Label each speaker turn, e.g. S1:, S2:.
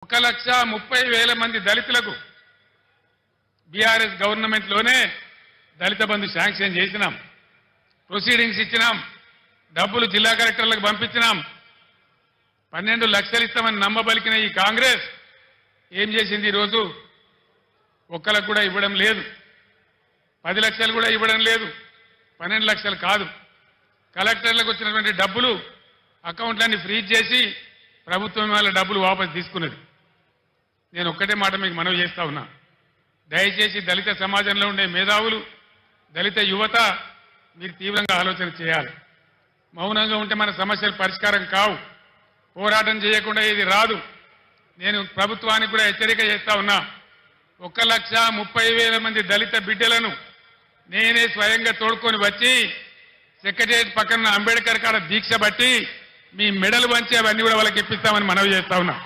S1: 1,30,000 మంది దళితులకు BRS government లోనే దళిత బంధు శాంక్షన్ చేసినాం. ప్రొసీడింగ్స్ ఇచ్చినాం. డబ్బులు జిల్లా కలెక్టర్లకు పంపించినాం. 12 లక్షలు ఇస్తామని నమ్మబలికిన ఈ కాంగ్రెస్ ఏం చేసింది? ఈరోజు ఒక్కలకు కూడా ఇవ్వడం లేదు. 10 లక్షలు కూడా ఇవ్వడం లేదు. 12 లక్షలు కాదు. కలెక్టర్లకు వచ్చినటువంటి డబ్బులు అకౌంట్లన్నీ ఫ్రీజ్ చేసి ప్రభుత్వం వాళ్ళ డబ్బులు వాపసు తీసుకున్నది. నేను ఒక్కటే మాట మీకు మనవి చేస్తా ఉన్నా. దయచేసి దళిత సమాజంలో ఉండే మేధావులు, దళిత యువత మీరు తీవ్రంగా ఆలోచన చేయాలి. మౌనంగా ఉంటే మన సమస్యలు పరిష్కారం కావు. పోరాటం చేయకుండా ఇది రాదు. నేను ప్రభుత్వానికి కూడా హెచ్చరిక చేస్తా ఉన్నా. 1,30,000 మంది దళిత బిడ్డలను నేనే స్వయంగా తోడుకొని వచ్చి సెక్రటరియట్ పక్కన అంబేద్కర్ కాడ దీక్ష బట్టి మీ మెడలు వంచి అవన్నీ కూడా వాళ్ళకి ఇప్పిస్తామని మనవి చేస్తా ఉన్నా.